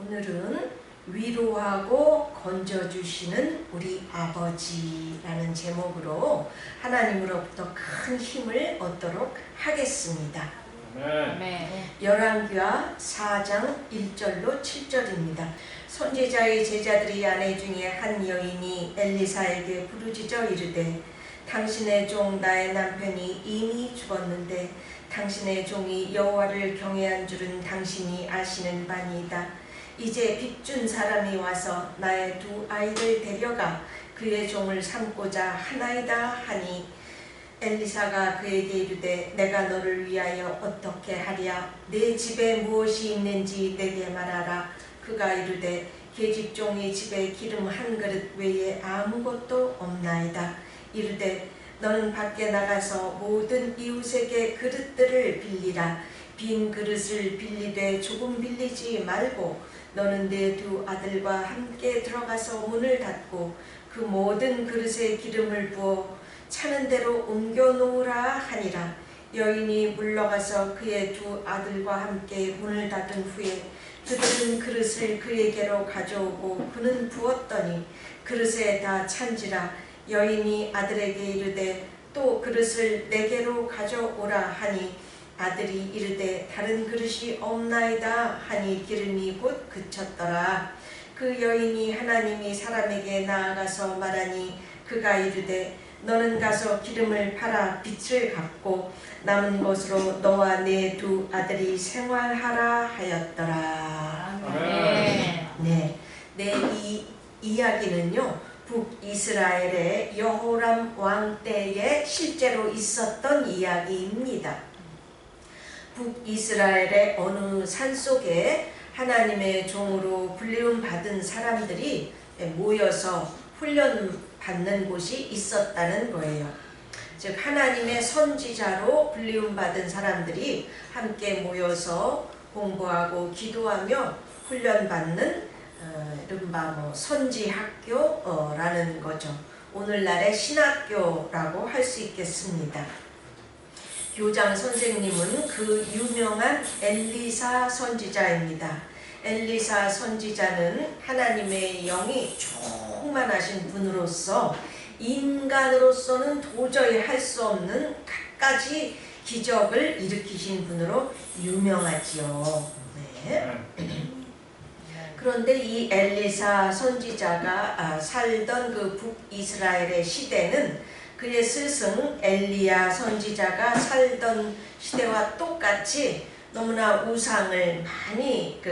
오늘은 위로하고 건져주시는 우리 아버지라는 제목으로 하나님으로부터 큰 힘을 얻도록 하겠습니다. 열왕기하 4장 1절로 7절입니다. 선지자의 제자들이 아내 중에 한 여인이 엘리사에게 부르짖어 이르되 당신의 종 나의 남편이 이미 죽었는데 당신의 종이 여호와를 경외한 줄은 당신이 아시는 바니이다. 이제 빚준 사람이 와서 나의 두 아이를 데려가 그의 종을 삼고자 하나이다 하니 엘리사가 그에게 이르되 내가 너를 위하여 어떻게 하랴? 내 집에 무엇이 있는지 내게 말하라. 그가 이르되 계집종이 집에 기름 한 그릇 외에 아무것도 없나이다. 이르되 너는 밖에 나가서 모든 이웃에게 그릇들을 빌리라. 빈 그릇을 빌리되 조금 빌리지 말고 너는 내 두 아들과 함께 들어가서 문을 닫고 그 모든 그릇에 기름을 부어 차는 대로 옮겨 놓으라 하니라. 여인이 물러가서 그의 두 아들과 함께 문을 닫은 후에 그들은 그릇을 그에게로 가져오고 그는 부었더니 그릇에 다 찬지라. 여인이 아들에게 이르되 또 그릇을 내게로 가져오라 하니 아들이 이르되 다른 그릇이 없나이다 하니 기름이 곧 그쳤더라. 그 여인이 하나님이 사람에게 나아가서 말하니 그가 이르되 너는 가서 기름을 팔아 빚을 갚고 남은 것으로 너와 내 두 아들이 생활하라 하였더라. 네, 이 이야기는요 북이스라엘의 여호람 왕 때에 실제로 있었던 이야기입니다. 북이스라엘의 어느 산속에 하나님의 종으로 불리움 받은 사람들이 모여서 훈련받는 곳이 있었다는 거예요. 즉 하나님의 선지자로 불리움 받은 사람들이 함께 모여서 공부하고 기도하며 훈련받는 이른바 선지학교라는 거죠. 오늘날의 신학교라고 할 수 있겠습니다. 교장 선생님은 그 유명한 엘리사 선지자입니다. 엘리사 선지자는 하나님의 영이 충만하신 분으로서 인간으로서는 도저히 할 수 없는 갖가지 기적을 일으키신 분으로 유명하지요. 네. 그런데 이 엘리사 선지자가 살던 그 북이스라엘의 시대는 그의 스승 엘리야 선지자가 살던 시대와 똑같이 너무나 우상을 많이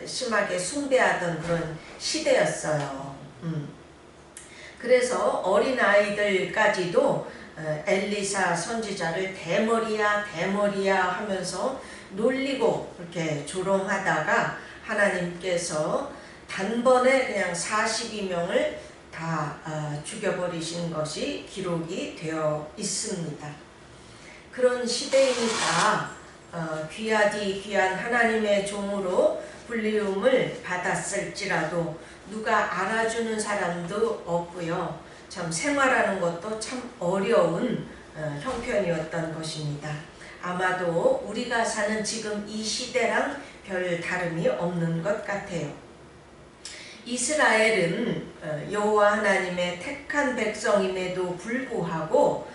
심하게 숭배하던 그런 시대였어요. 그래서 어린아이들까지도 엘리사 선지자를 대머리야 하면서 놀리고 이렇게 조롱하다가 하나님께서 단번에 그냥 42명을 다 죽여버리신 것이 기록이 되어 있습니다. 그런 시대이니까 귀하디 귀한 하나님의 종으로 불리움을 받았을지라도 누가 알아주는 사람도 없고요. 참 생활하는 것도 참 어려운 형편이었던 것입니다. 아마도 우리가 사는 지금 이 시대랑 별 다름이 없는 것 같아요. 이스라엘은 여호와 하나님의 택한 백성임에도 불구하고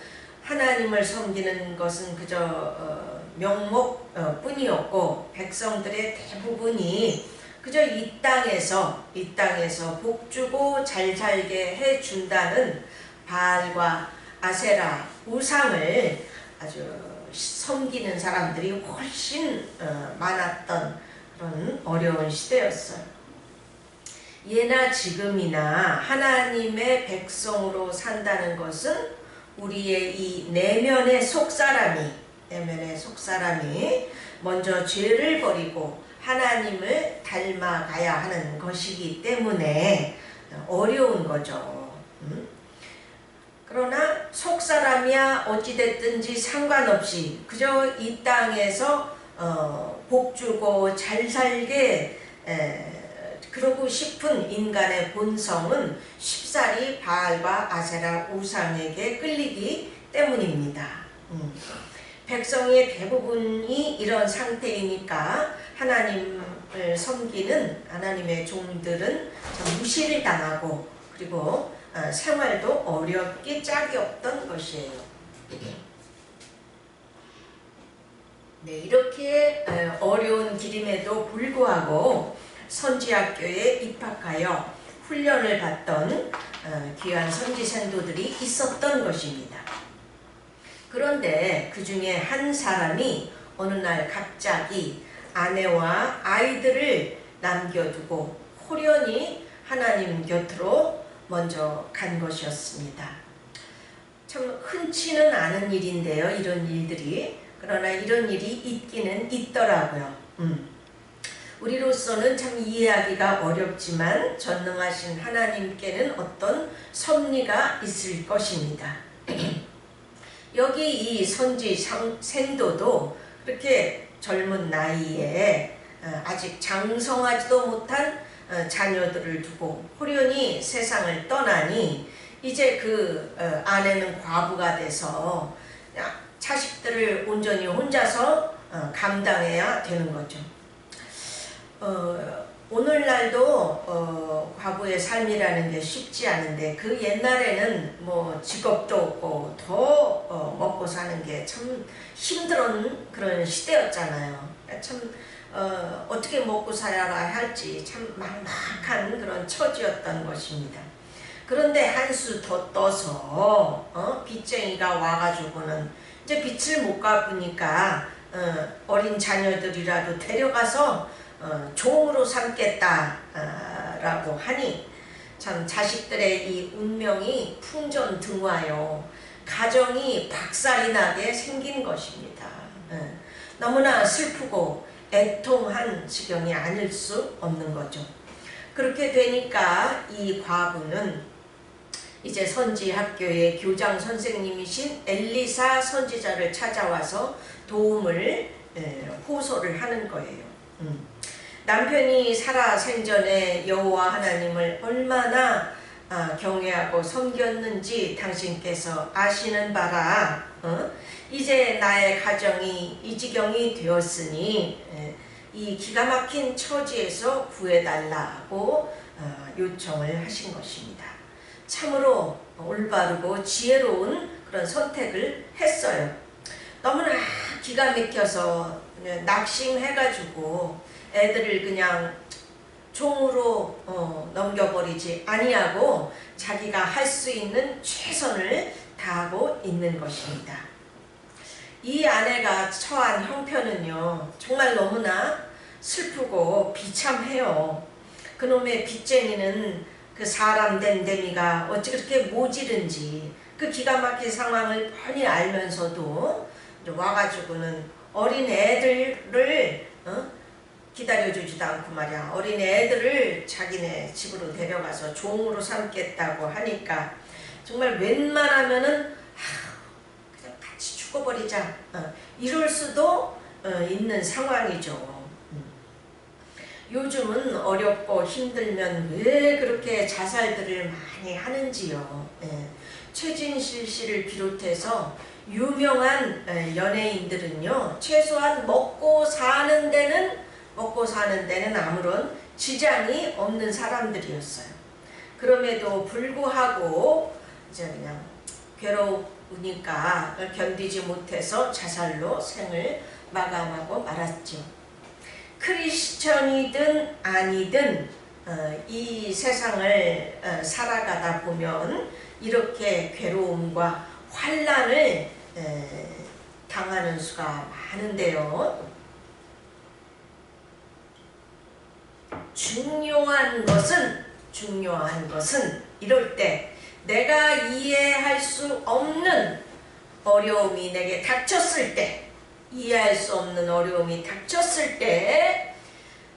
하나님을 섬기는 것은 그저 명목 뿐이었고 백성들의 대부분이 그저 이 땅에서 복주고 잘 살게 해준다는 바알과 아세라 우상을 아주 섬기는 사람들이 훨씬 많았던 그런 어려운 시대였어요. 예나 지금이나 하나님의 백성으로 산다는 것은 우리의 이 내면의 속사람이 먼저 죄를 버리고 하나님을 닮아가야 하는 것이기 때문에 어려운 거죠. 그러나 속사람이야 어찌됐든지 상관없이 그저 이 땅에서 복주고 잘 살게 그러고 싶은 인간의 본성은 쉽사리 바알과 아세라 우상에게 끌리기 때문입니다. 백성의 대부분이 이런 상태이니까 하나님 하나님을 섬기는 하나님의 종들은 참 무시를 당하고 그리고 생활도 어렵기 짝이 없던 것이에요. 네, 이렇게 어려운 길임에도 불구하고 선지학교에 입학하여 훈련을 받던 귀한 선지생도들이 있었던 것입니다. 그런데 그 중에 한 사람이 어느 날 갑자기 아내와 아이들을 남겨두고 호련히 하나님 곁으로 먼저 간 것이었습니다. 참 흔치는 않은 일인데요, 이런 일들이. 그러나 이런 일이 있기는 있더라고요. 우리로서는 참 이해하기가 어렵지만 전능하신 하나님께는 어떤 섭리가 있을 것입니다. 여기 이 선지 생도도 그렇게 젊은 나이에 아직 장성하지도 못한 자녀들을 두고 호련히 세상을 떠나니 이제 그 아내는 과부가 돼서 자식들을 온전히 혼자서 감당해야 되는 거죠. 오늘날도 과부의 삶이라는 게 쉽지 않은데 그 옛날에는 뭐 직업도 없고 더 먹고 사는 게 참 힘든 그런 시대였잖아요. 참 어떻게 먹고 살아야 할지 참 막막한 그런 처지였던 것입니다. 그런데 한 수 더 떠서 빚쟁이가 와가지고는 이제 빚을 못 갚으니까 어린 자녀들이라도 데려가서 종으로 삼겠다라고 하니 참 자식들의 이 운명이 풍전등화요 가정이 박살이 나게 생긴 것입니다. 너무나 슬프고 애통한 지경이 아닐 수 없는 거죠. 그렇게 되니까 이 과부는 이제 선지학교의 교장 선생님이신 엘리사 선지자를 찾아와서 도움을 호소를 하는 거예요. 남편이 살아 생전에 여호와 하나님을 얼마나 경외하고 섬겼는지 당신께서 아시는 바라. 이제 나의 가정이 이 지경이 되었으니 이 기가 막힌 처지에서 구해달라고 요청을 하신 것입니다. 참으로 올바르고 지혜로운 그런 선택을 했어요. 너무나 기가 막혀서 낙심해가지고 애들을 그냥 종으로 넘겨버리지 아니하고 자기가 할 수 있는 최선을 다하고 있는 것입니다. 이 아내가 처한 형편은요 정말 너무나 슬프고 비참해요. 그놈의 빚쟁이는 그 사람 된 데미가 어찌 그렇게 모지른지 그 기가 막힌 상황을 뻔히 알면서도 와가지고는 어린 애들을 기다려주지도 않고 말이야 어린 애들을 자기네 집으로 데려가서 종으로 삼겠다고 하니까 정말 웬만하면은 그냥 같이 죽어버리자 이럴 수도 있는 상황이죠. 요즘은 어렵고 힘들면 왜 그렇게 자살들을 많이 하는지요. 최진실 씨를 비롯해서 유명한 연예인들은요 최소한 먹고 사는 데는 아무런 지장이 없는 사람들이었어요. 그럼에도 불구하고 이제 그냥 괴로우니까 견디지 못해서 자살로 생을 마감하고 말았죠. 크리스천이든 아니든 이 세상을 살아가다 보면 이렇게 괴로움과 환난을 당하는 수가 많은데요. 중요한 것은 이럴 때 내가 이해할 수 없는 어려움이 내게 닥쳤을 때 이해할 수 없는 어려움이 닥쳤을 때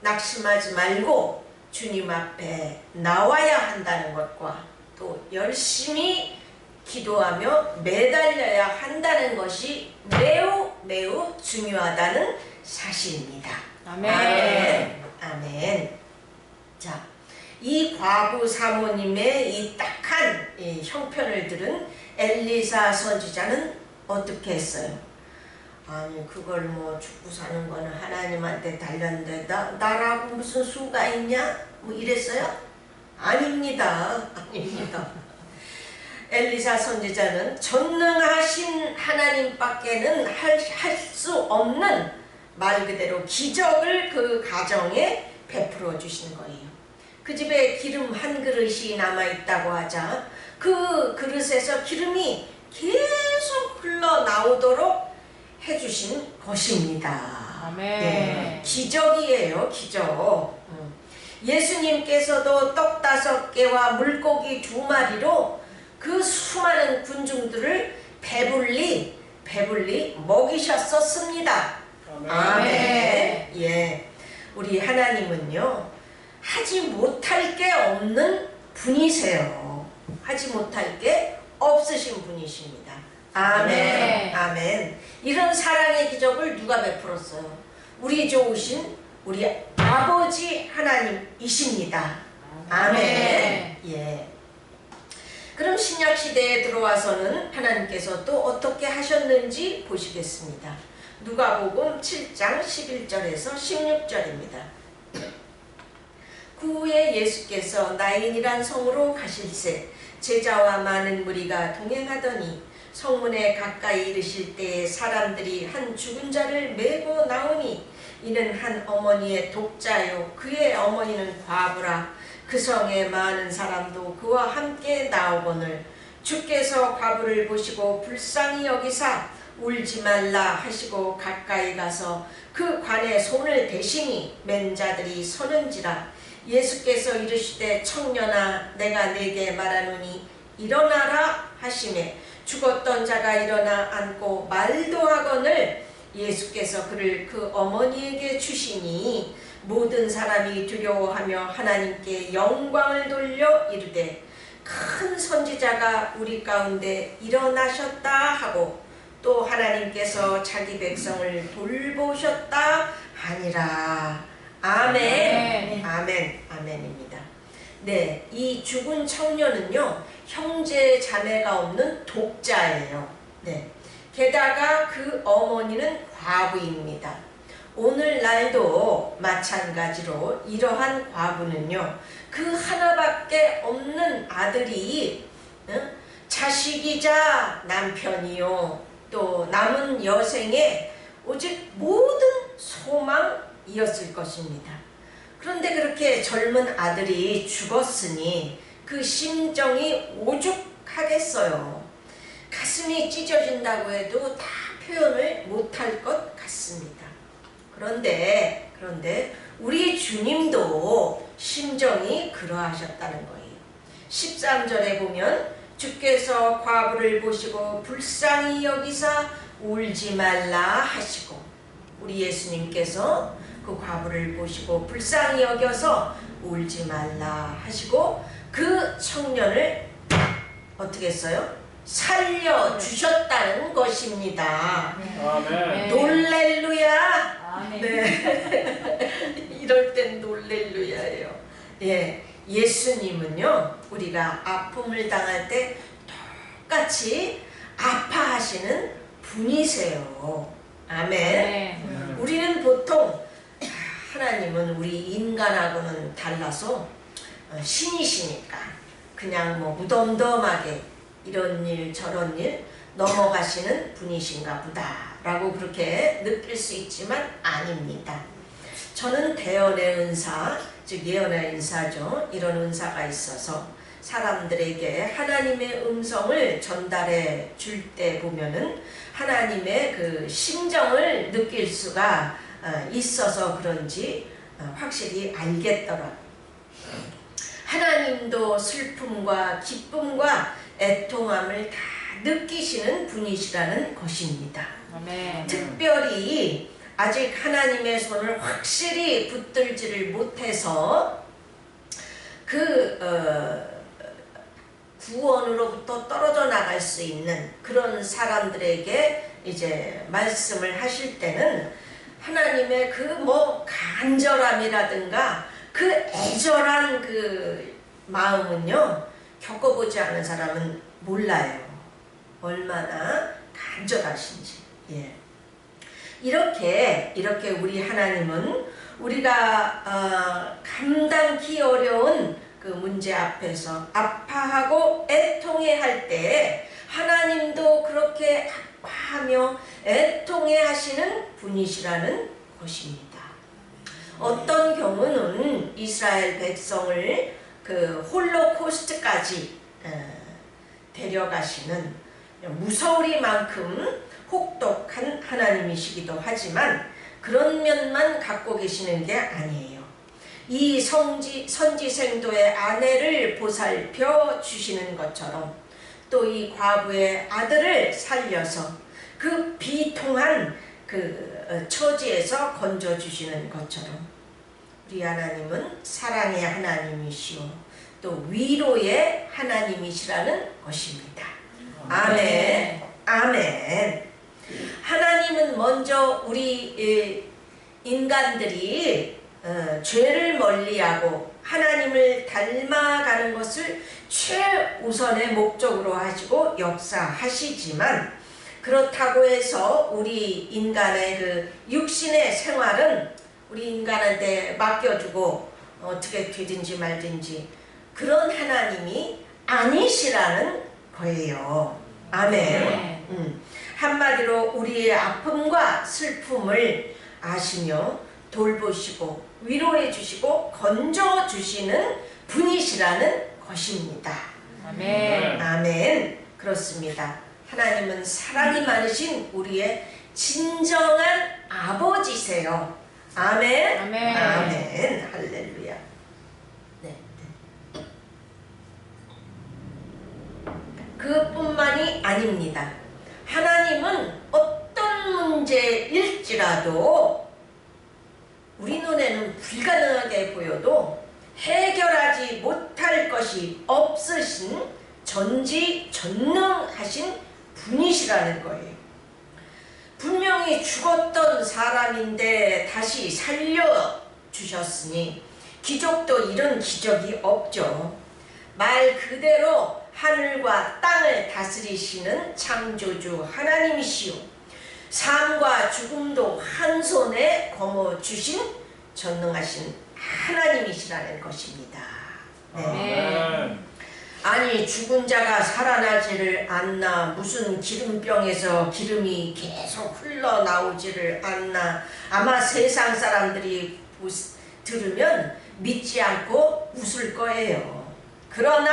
낙심하지 말고 주님 앞에 나와야 한다는 것과 또 열심히 기도하며 매달려야 한다는 것이 매우 매우 중요하다는 사실입니다. 아멘. 아멘. 아멘. 자, 이 과부 사모님의 이 딱한 형편을 들은 엘리사 선지자는 어떻게 했어요? 아니 그걸 뭐 죽고 사는 거는 하나님한테 달렸는데 나라고 무슨 수가 있냐? 뭐 이랬어요? 아닙니다. 아닙니다. 엘리사 선지자는 전능하신 하나님밖에는 할 수 없는 말 그대로 기적을 그 가정에 베풀어 주신 거예요. 그 집에 기름 한 그릇이 남아있다고 하자 그 그릇에서 기름이 계속 흘러나오도록 해주신 것입니다. 아멘. 네, 기적이에요. 기적. 예수님께서도 떡 5개와 물고기 2마리로 그 수많은 군중들을 배불리 먹이셨었습니다. 아멘. 예, 우리 하나님은요 하지 못할 게 없는 분이세요. 하지 못할 게 없으신 분이십니다. 아멘. 아멘. 이런 사랑의 기적을 누가 베풀었어요? 우리 좋으신 우리 아버지 하나님이십니다. 아멘. 예. 그럼 신약 시대에 들어와서는 하나님께서 또 어떻게 하셨는지 보시겠습니다. 누가복음 7장 11절에서 16절입니다. 그 후에 예수께서 나인이란 성으로 가실새 제자와 많은 무리가 동행하더니 성문에 가까이 이르실 때에 사람들이 한 죽은 자를 메고 나오니 이는 한 어머니의 독자요 그의 어머니는 과부라. 그 성에 많은 사람도 그와 함께 나오거늘 주께서 과부를 보시고 불쌍히 여기사 울지 말라 하시고 가까이 가서 그 관에 손을 대시니 맨 자들이 서는지라. 예수께서 이르시되 청년아 내가 네게 말하노니 일어나라 하시매 죽었던 자가 일어나 앉고 말도 하거늘 예수께서 그를 그 어머니에게 주시니 모든 사람이 두려워하며 하나님께 영광을 돌려 이르되 큰 선지자가 우리 가운데 일어나셨다 하고 또 하나님께서 자기 백성을 돌보셨다 하니라. 아멘. 아멘. 아멘입니다. 네, 이 죽은 청년은요 형제 자매가 없는 독자예요. 네, 게다가 그 어머니는 과부입니다. 오늘날도 마찬가지로 이러한 과부는요 그 하나밖에 없는 아들이 자식이자 남편이요 또 남은 여생의 오직 모든 소망이었을 것입니다. 그런데 그렇게 젊은 아들이 죽었으니 그 심정이 오죽하겠어요. 가슴이 찢어진다고 해도 다 표현을 못할 것 같습니다. 그런데 우리 주님도 심정이 그러하셨다는 거예요. 13절에 보면 주께서 과부를 보시고 불쌍히 여기사 울지 말라 하시고 우리 예수님께서 그 과부를 보시고 불쌍히 여겨서 울지 말라 하시고 그 청년을 어떻게 했어요? 살려주셨다는 것입니다. 아멘. 놀렐루야. 아멘. 네. 이럴 땐 놀렐루야예요. 예, 예수님은요 우리가 아픔을 당할 때 똑같이 아파하시는 분이세요. 아멘. 우리는 보통 하나님은 우리 인간하고는 달라서 신이시니까 그냥 뭐 무덤덤하게 이런 일 저런 일 넘어가시는 분이신가 보다 라고 그렇게 느낄 수 있지만 아닙니다. 저는 대언의 은사, 즉 예언의 은사죠. 이런 은사가 있어서 사람들에게 하나님의 음성을 전달해 줄 때 보면은 하나님의 그 심정을 느낄 수가 있어서 그런지 확실히 알겠더라고요. 하나님도 슬픔과 기쁨과 애통함을 다 느끼시는 분이시라는 것입니다. 아멘. 특별히 아직 하나님의 손을 확실히 붙들지를 못해서 구원으로부터 떨어져 나갈 수 있는 그런 사람들에게 이제 말씀을 하실 때는 하나님의 그 뭐 간절함이라든가 그 애절한 그 마음은요 겪어보지 않은 사람은 몰라요. 얼마나 간절하신지. 예. 이렇게 우리 하나님은 우리가 감당기 어려운 그 문제 앞에서 아파하고 애통해 할 때 하나님도 그렇게 아파하며 애통해 하시는 분이시라는 것입니다. 어떤 경우는 이스라엘 백성을 그 홀로코스트까지 데려가시는 무서우리만큼 혹독한 하나님이시기도 하지만 그런 면만 갖고 계시는 게 아니에요. 이 선지생도의 아내를 보살펴 주시는 것처럼 또 이 과부의 아들을 살려서 그 비통한 그 처지에서 건져 주시는 것처럼 우리 하나님은 사랑의 하나님이시오 또 위로의 하나님이시라는 것입니다. 아멘. 아멘. 하나님은 먼저 우리 인간들이 죄를 멀리하고 하나님을 닮아가는 것을 최우선의 목적으로 하시고 역사하시지만 그렇다고 해서 우리 인간의 그 육신의 생활은 우리 인간한테 맡겨주고 어떻게 되든지 말든지 그런 하나님이 아니시라는 거예요. 아멘. 한마디로 우리의 아픔과 슬픔을 아시며 돌보시고 위로해 주시고 건져 주시는 분이시라는 것입니다. 아멘. 아멘. 그렇습니다. 하나님은 사랑이 많으신 우리의 진정한 아버지세요. 아멘. 아멘. 아멘. 할렐루야. 네. 그뿐만이 아닙니다. 하나님은 어떤 문제일지라도 우리 눈에는 불가능하게 보여도 해결하지 못할 것이 없으신 전지전능하신 분이시라는 거예요. 분명히 죽었던 사람인데 다시 살려주셨으니 기적도 이런 기적이 없죠. 말 그대로 하늘과 땅을 다스리시는 창조주 하나님이시오. 삶과 죽음도 한 손에 거머쥐신 전능하신 하나님이시라는 것입니다. 네. 아니 죽은 자가 살아나지를 않나 무슨 기름병에서 기름이 계속 흘러나오지를 않나 아마 세상 사람들이 들으면 믿지 않고 웃을 거예요. 그러나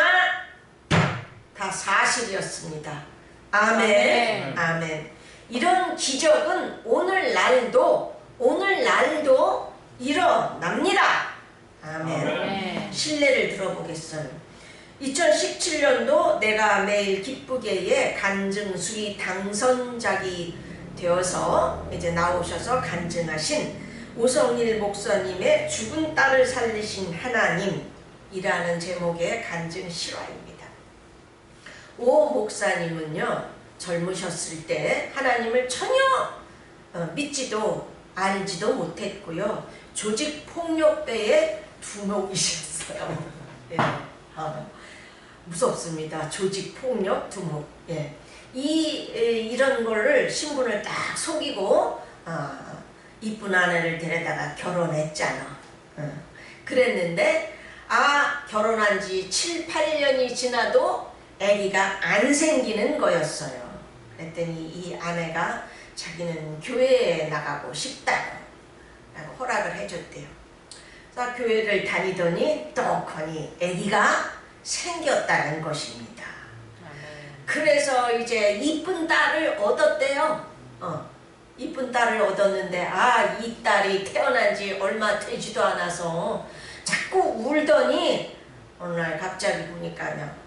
다 사실이었습니다. 아멘. 아멘. 이런 기적은 오늘날도 일어납니다. 아멘. 신뢰를 들어보겠어요. 2017년도 내가 매일 기쁘게에 간증수리 당선작이 되어서 이제 나오셔서 간증하신 오성일 목사님의 죽은 딸을 살리신 하나님이라는 제목의 간증 실화입니다. 오 목사님은요 젊으셨을 때 하나님을 전혀 믿지도 알지도 못했고요. 조직폭력배의 두목이셨어요. 네. 무섭습니다. 조직폭력 두목. 예. 이런 거를 신분을 딱 속이고 이쁜 아내를 데려다가 결혼했잖아. 그랬는데 결혼한 지 7, 8년이 지나도 아기가 안 생기는 거였어요. 그랬더니 이 아내가 자기는 교회에 나가고 싶다고 허락을 해줬대요. 그래서 교회를 다니더니 떡하니 아기가 생겼다는 것입니다. 그래서 이제 이쁜 딸을 얻었대요. 이쁜 딸을 얻었는데 이 딸이 태어난 지 얼마 되지도 않아서 자꾸 울더니 어느 날 갑자기 보니까요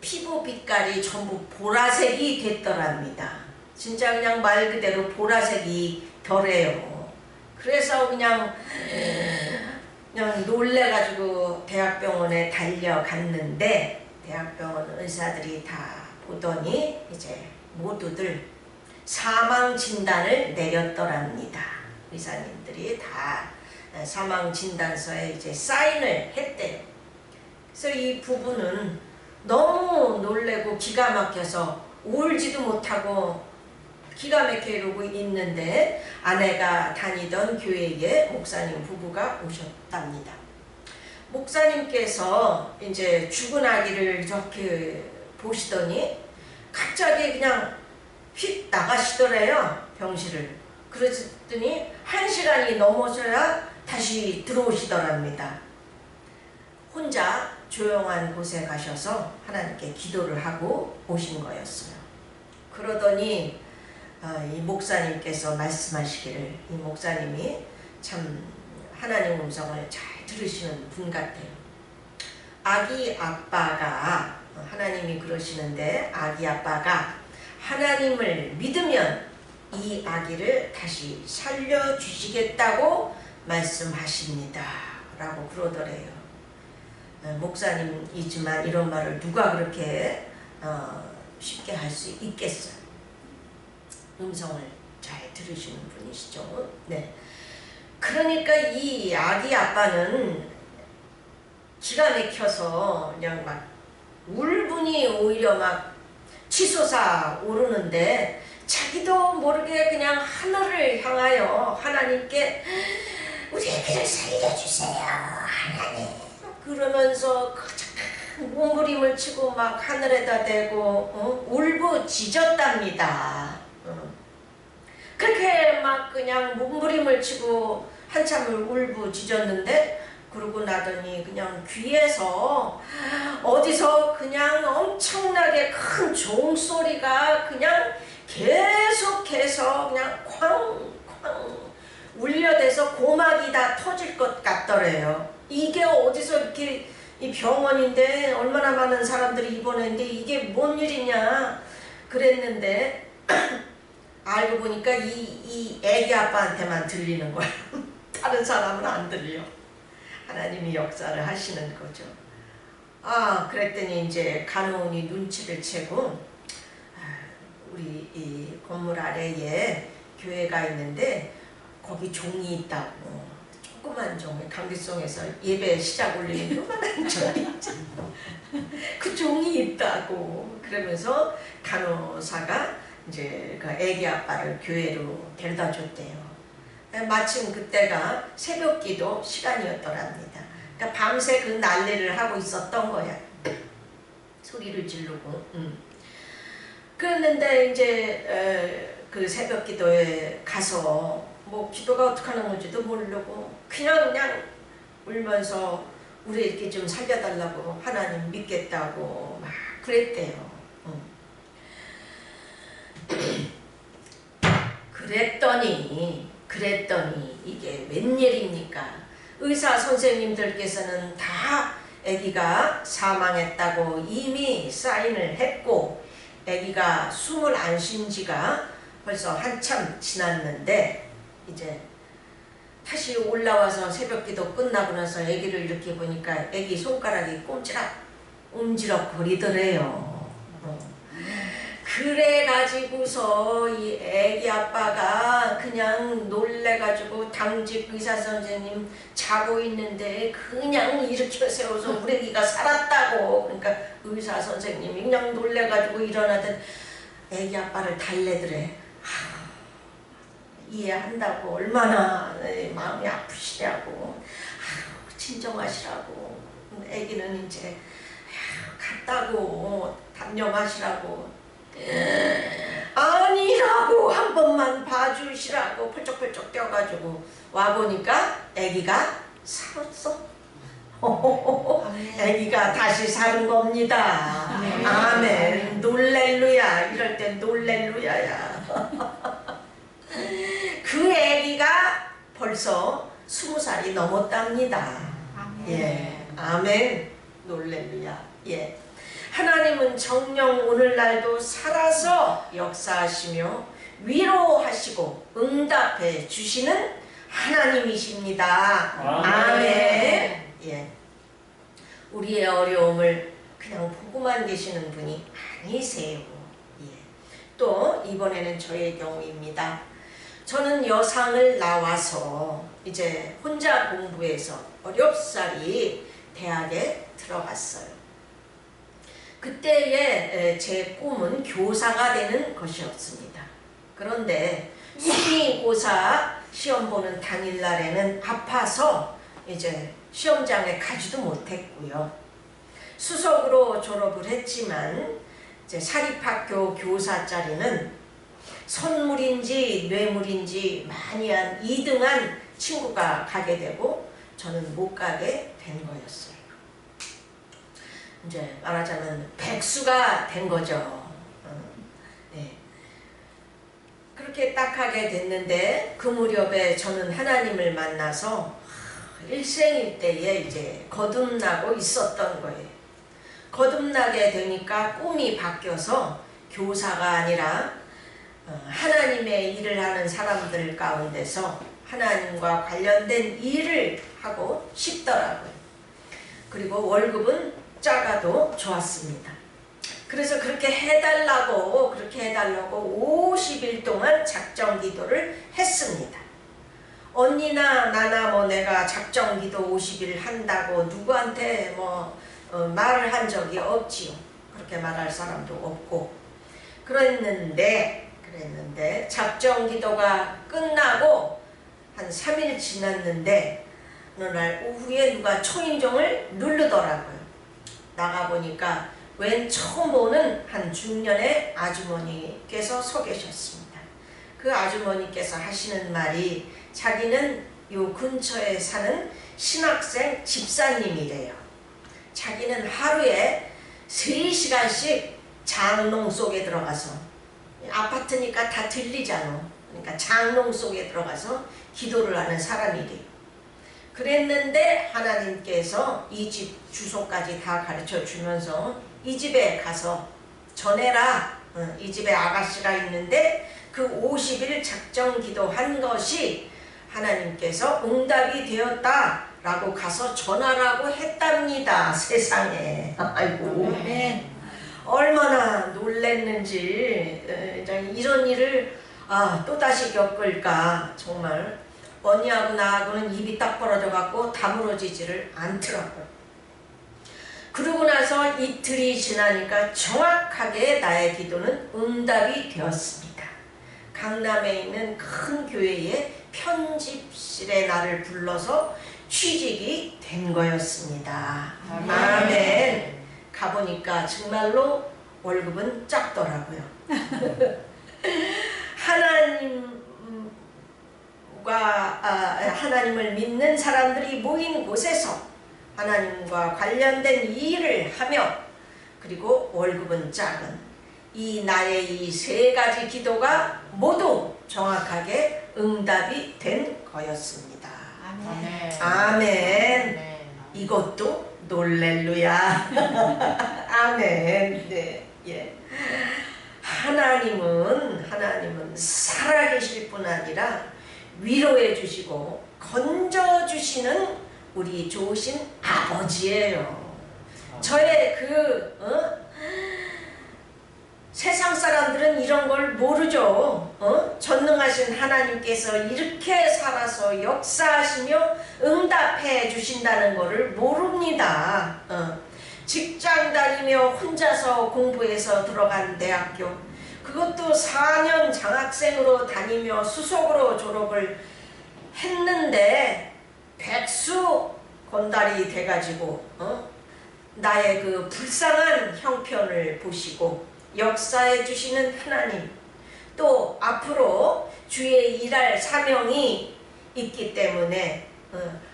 피부 빛깔이 전부 보라색이 됐더랍니다. 진짜 그냥 말 그대로 보라색이 덜해요. 그래서 그냥 놀래가지고 대학병원에 달려갔는데 대학병원 의사들이 다 보더니 이제 모두들 사망 진단을 내렸더랍니다. 의사님들이 다 사망 진단서에 이제 사인을 했대요. 그래서 이 부부는 너무 놀래고 기가 막혀서 울지도 못하고 기가 막히게 이러고 있는데 아내가 다니던 교회에 목사님 부부가 오셨답니다. 목사님께서 이제 죽은 아기를 이렇게 보시더니 갑자기 그냥 휙 나가시더래요, 병실을. 그랬더니 1시간이 넘어서야 다시 들어오시더랍니다. 혼자 조용한 곳에 가셔서 하나님께 기도를 하고 오신 거였어요. 그러더니 이 목사님께서 말씀하시기를, 이 목사님이 참 하나님 음성을 잘 들으시는 분 같아요. 아기 아빠가, 하나님이 그러시는데 아기 아빠가 하나님을 믿으면 이 아기를 다시 살려주시겠다고 말씀하십니다 라고 그러더래요. 목사님이지만 이런 말을 누가 그렇게 쉽게 할 수 있겠어요. 음성을 잘 들으시는 분이시죠. 네. 그러니까 이 아기 아빠는 기가 막혀서 그냥 막 울분이 오히려 막 치솟아 오르는데 자기도 모르게 그냥 하늘을 향하여 하나님께 우리 애기를 살려주세요 하나님 그러면서 몸부림을 치고 막 하늘에다 대고 울부짖었답니다. 그렇게 막 그냥 몸부림을 치고 한참을 울부짖었는데 그러고 나더니 그냥 귀에서 어디서 그냥 엄청나게 큰 종소리가 그냥 계속해서 그냥 쾅쾅 울려대서 고막이 다 터질 것 같더래요. 이게 어디서 이렇게 이 병원인데 얼마나 많은 사람들이 입원했는데 이게 뭔 일이냐 그랬는데 알고 보니까 이 애기 아빠한테만 들리는 거야. 다른 사람은 안 들려. 하나님이 역사를 하시는 거죠. 그랬더니 이제 간호원이 눈치를 채고 우리 이 건물 아래에 교회가 있는데 거기 종이 있다고. 조그만 종이, 강기송에서 예배 시작 올리는 요만한 종이 있잖아. 그 종이 있다고. 그러면서 간호사가 이제 그 애기 아빠를 교회로 데려다 줬대요. 마침 그때가 새벽기도 시간이었더랍니다. 그러니까 밤새 그 난리를 하고 있었던 거야. 소리를 지르고. 그랬는데 이제 그 새벽기도에 가서 뭐 기도가 어떻게 하는 건지도 모르고 그냥 울면서 우리 이렇게 좀 살려달라고 하나님 믿겠다고 막 그랬대요. 그랬더니 이게 웬일입니까? 의사 선생님들께서는 다 아기가 사망했다고 이미 사인을 했고 아기가 숨을 안 쉰 지가 벌써 한참 지났는데 이제 다시 올라와서 새벽기도 끝나고 나서 아기를 이렇게 보니까 아기 손가락이 꼼지락 움지럭 거리더래요. 그래가지고서 이 애기 아빠가 그냥 놀래가지고 당직 의사 선생님 자고 있는데 그냥 일으켜 세워서 우리 애기가 살았다고. 그러니까 의사 선생님이 그냥 놀래가지고 일어나던 애기 아빠를 달래더래. 이해한다고 얼마나 마음이 아프시냐고. 진정하시라고. 애기는 이제 갔다고 단념하시라고. 아니라고 한 번만 봐주시라고 펄쩍펄쩍 뛰어가지고 와보니까 아기가 살았어. 아기가 다시 사는 겁니다. 아멘. 놀렐루야. 이럴 땐 놀렐루야야. 그 아기가 벌써 20살이 넘었답니다. 예, 아멘. 놀렐루야. 예. 하나님은 정녕 오늘날도 살아서 역사하시며 위로하시고 응답해 주시는 하나님이십니다. 아멘. 예. 우리의 어려움을 그냥 보고만 계시는 분이 아니세요. 예. 또 이번에는 저의 경우입니다. 저는 여상을 나와서 이제 혼자 공부해서 어렵사리 대학에 들어갔어요. 그때의 제 꿈은 교사가 되는 것이었습니다. 그런데 수기고사 시험 보는 당일날에는 아파서 이제 시험장에 가지도 못했고요. 수석으로 졸업을 했지만 이제 사립학교 교사 자리는 선물인지 뇌물인지 많이 한 2등한 친구가 가게 되고 저는 못 가게 된 거였어요. 이제 말하자면 백수가 된 거죠. 네. 그렇게 딱 하게 됐는데 그 무렵에 저는 하나님을 만나서 일생일대에 이제 거듭나고 있었던 거예요. 거듭나게 되니까 꿈이 바뀌어서 교사가 아니라 하나님의 일을 하는 사람들 가운데서 하나님과 관련된 일을 하고 싶더라고요. 그리고 월급은 작아도 좋았습니다. 그래서 그렇게 해달라고 50일 동안 작정 기도를 했습니다. 언니나 나나 뭐 내가 작정 기도 50일 한다고 누구한테 말을 한 적이 없지요. 그렇게 말할 사람도 없고. 그랬는데 작정 기도가 끝나고 한 3일 지났는데 어느 날 오후에 누가 초인종을 누르더라고요. 나가보니까 웬 처음 보는 한 중년의 아주머니께서 서 계셨습니다. 그 아주머니께서 하시는 말이 자기는 요 근처에 사는 신학생 집사님이래요. 자기는 하루에 3시간씩 장롱 속에 들어가서, 아파트니까 다 들리잖아. 그러니까 장롱 속에 들어가서 기도를 하는 사람이래요. 그랬는데 하나님께서 이 집 주소까지 다 가르쳐 주면서 이 집에 가서 전해라. 이 집에 아가씨가 있는데 그 50일 작정 기도한 것이 하나님께서 응답이 되었다 라고 가서 전하라고 했답니다. 세상에. 아이고. 얼마나 놀랬는지. 이런 일을 또다시 겪을까. 정말 언니하고 나하고는 입이 딱 벌어져 갖고 다물어지지를 않더라고요. 그러고 나서 이틀이 지나니까 정확하게 나의 기도는 응답이 되었습니다. 강남에 있는 큰 교회의 편집실에 나를 불러서 취직이 된 거였습니다. 아멘. 가보니까 정말로 월급은 작더라고요. 하나님을 믿는 사람들이 모인 곳에서 하나님과 관련된 일을 하며, 그리고 월급은 작은 이 나의 이 3가지 기도가 모두 정확하게 응답이 된 거였습니다. 아멘. 아멘. 이것도 놀렐루야. 아멘. 네. 예. 하나님은 살아계실 뿐 아니라 위로해 주시고 건져 주시는 우리 좋으신 아버지예요. 저의 세상 사람들은 이런 걸 모르죠. 전능하신 하나님께서 이렇게 살아서 역사하시며 응답해 주신다는 것을 모릅니다. 직장 다니며 혼자서 공부해서 들어간 대학교, 그것도 4년 장학생으로 다니며 수석으로 졸업을 했는데 백수 건달이 돼가지고 나의 그 불쌍한 형편을 보시고 역사해 주시는 하나님, 또 앞으로 주의 일할 사명이 있기 때문에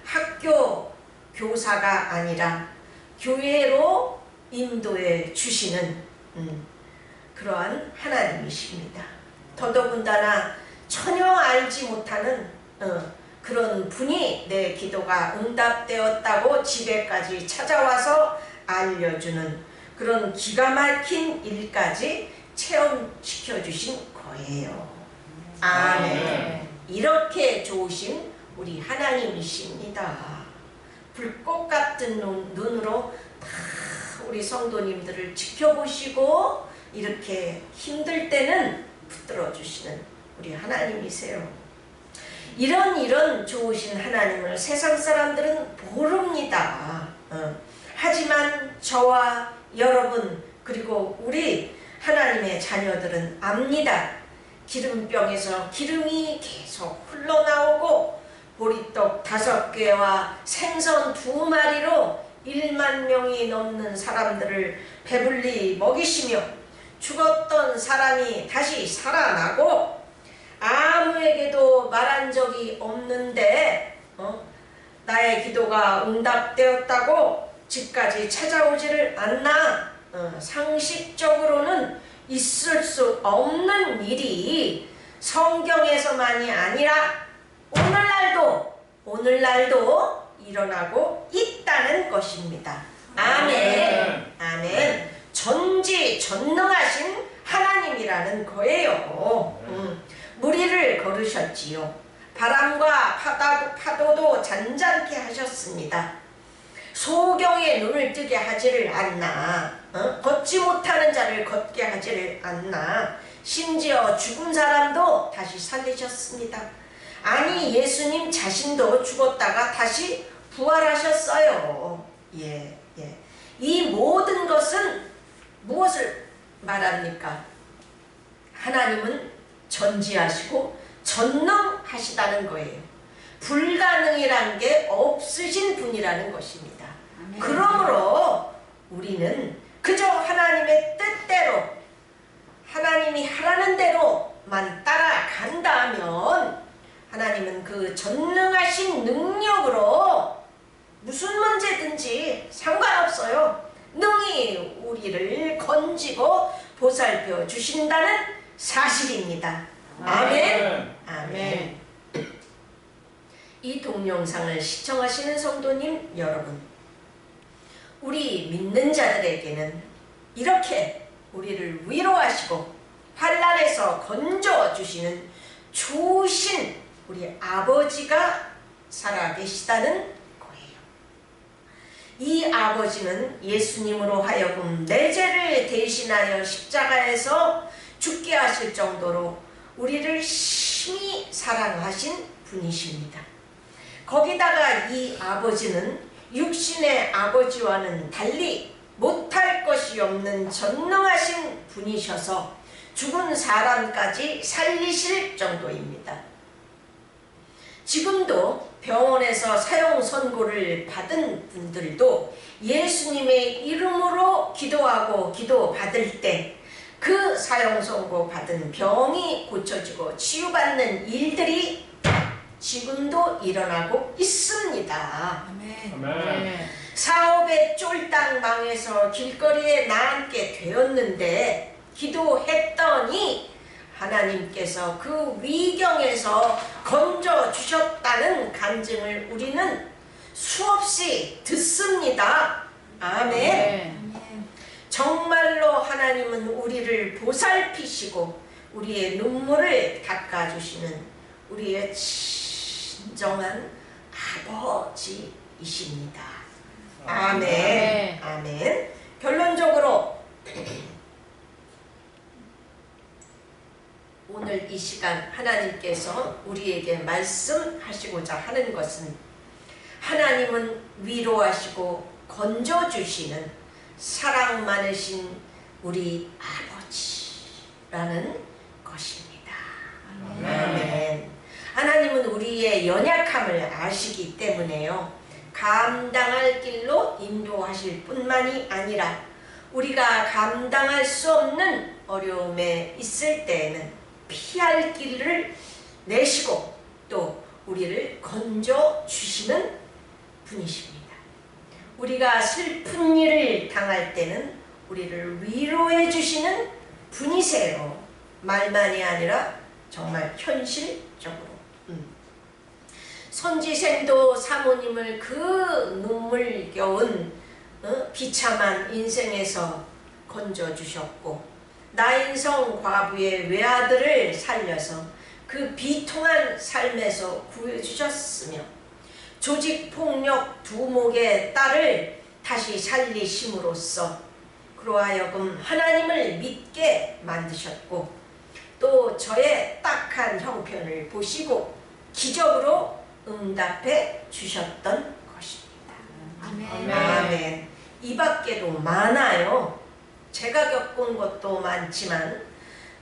학교 교사가 아니라 교회로 인도해 주시는 그러한 하나님이십니다. 더더군다나 전혀 알지 못하는 그런 분이 내 기도가 응답되었다고 집에까지 찾아와서 알려주는 그런 기가 막힌 일까지 체험시켜 주신 거예요. 아멘. 이렇게 좋으신 우리 하나님이십니다. 불꽃 같은 눈으로 다 우리 성도님들을 지켜보시고 이렇게 힘들 때는 붙들어 주시는 우리 하나님이세요. 이런 좋으신 하나님을 세상 사람들은 모릅니다. 하지만 저와 여러분, 그리고 우리 하나님의 자녀들은 압니다. 기름병에서 기름이 계속 흘러나오고 보리떡 5개와 생선 2마리로 1만 명이 넘는 사람들을 배불리 먹이시며 죽었던 사람이 다시 살아나고 아무에게도 말한 적이 없는데 나의 기도가 응답되었다고 집까지 찾아오지를 않나. 상식적으로는 있을 수 없는 일이 성경에서만이 아니라 오늘날도 일어나고 있다는 것입니다. 아멘. 아멘. 전지전능하신 하나님이라는 거예요. 무리를 걸으셨지요. 바람과 파도도 잔잔케 하셨습니다. 소경의 눈을 뜨게 하지를 않나. 걷지 못하는 자를 걷게 하지를 않나. 심지어 죽은 사람도 다시 살리셨습니다. 아니, 예수님 자신도 죽었다가 다시 부활하셨어요. 이 모든 것은 무엇을 말합니까? 하나님은 전지하시고 전능하시다는 거예요. 불가능이란 게 없으신 분이라는 것입니다. 아멘. 그러므로 우리는 그저 하나님의 뜻대로, 하나님이 하라는 대로만 따라간다면 하나님은 그 전능하신 능력으로 무슨 문제든지 상관없어요. 능히 우리를 건지고 보살펴 주신다는 사실입니다. 아멘. 아멘. 이 동영상을 시청하시는 성도님 여러분, 우리 믿는 자들에게는 이렇게 우리를 위로하시고 환난에서 건져주시는 좋으신 우리 아버지가 살아계시다는 거예요. 이 아버지는 예수님으로 하여금 내 죄를 대신하여 십자가에서 죽게 하실 정도로 우리를 심히 사랑하신 분이십니다. 거기다가 이 아버지는 육신의 아버지와는 달리 못할 것이 없는 전능하신 분이셔서 죽은 사람까지 살리실 정도입니다. 지금도 병원에서 사형 선고를 받은 분들도 예수님의 이름으로 기도하고 기도받을 때 그 사형 선고 받은 병이 고쳐지고 치유받는 일들이 지금도 일어나고 있습니다. 아멘. 사업에 쫄딱 망해서 길거리에 나앉게 되었는데 기도했더니 하나님께서 그 위경에서 건져주셨다는 간증을 우리는 수없이 듣습니다. 아멘. 정말로 하나님은 우리를 보살피시고 우리의 눈물을 닦아주시는 우리의 진정한 아버지이십니다. 아멘. 아멘. 결론적으로 오늘 이 시간 하나님께서 우리에게 말씀하시고자 하는 것은 하나님은 위로하시고 건져주시는 사랑 많으신 우리 아버지라는 것입니다. 아멘. 하나님은 우리의 연약함을 아시기 때문에요. 감당할 길로 인도하실 뿐만이 아니라 우리가 감당할 수 없는 어려움에 있을 때에는 피할 길을 내시고 또 우리를 건져 주시는 분이십니다. 우리가 슬픈 일을 당할 때는 우리를 위로해 주시는 분이세요. 말만이 아니라 정말 현실적으로. 선지생도 사모님을 그 눈물겨운 비참한 인생에서 건져주셨고 나인성 과부의 외아들을 살려서 그 비통한 삶에서 구해주셨으며 조직폭력 두목의 딸을 다시 살리심으로써 그로 하여금 하나님을 믿게 만드셨고 또 저의 딱한 형편을 보시고 기적으로 응답해 주셨던 것입니다. 아멘. 아멘. 이 밖에도 많아요. 제가 겪은 것도 많지만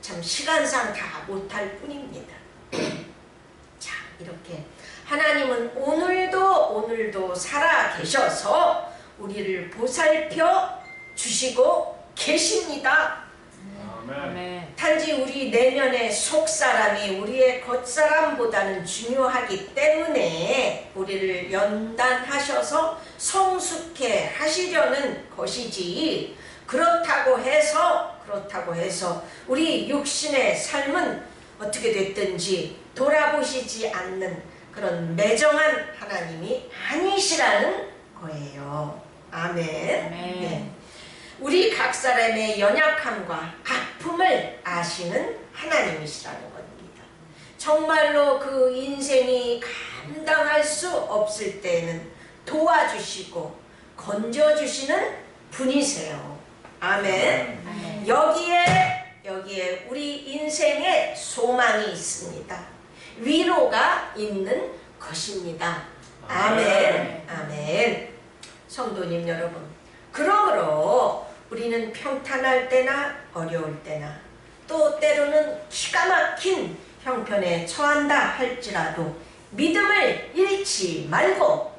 참 시간상 다 못할 뿐입니다. 자, 이렇게 하나님은 오늘도 살아 계셔서 우리를 보살펴 주시고 계십니다. 아멘. 단지 우리 내면의 속사람이 우리의 겉사람보다는 중요하기 때문에 우리를 연단하셔서 성숙해 하시려는 것이지, 그렇다고 해서 우리 육신의 삶은 어떻게 됐든지 돌아보시지 않는 그런 매정한 하나님이 아니시라는 거예요. 아멘. 네. 우리 각 사람의 연약함과 아픔을 아시는 하나님이시라는 겁니다. 정말로 그 인생이 감당할 수 없을 때는 도와주시고 건져주시는 분이세요. 아멘. 여기에 우리 인생의 소망이 있습니다. 위로가 있는 것입니다. 아멘. 아멘. 성도님 여러분, 그러므로 우리는 평탄할 때나 어려울 때나 또 때로는 기가 막힌 형편에 처한다 할지라도 믿음을 잃지 말고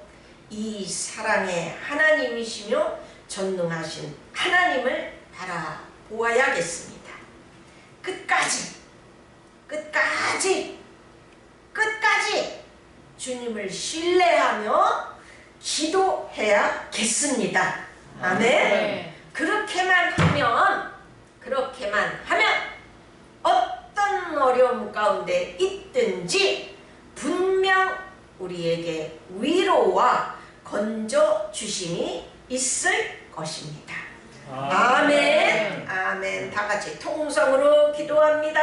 이 사랑의 하나님이시며 전능하신 하나님을 바라보아야겠습니다. 끝까지 주님을 신뢰하며 기도해야겠습니다. 아멘. 그렇게만 하면 어떤 어려움 가운데 있든지 분명 우리에게 위로와 건져 주심이 있을 것입니다. 아멘. 아멘. 다 같이 통성으로 기도합니다.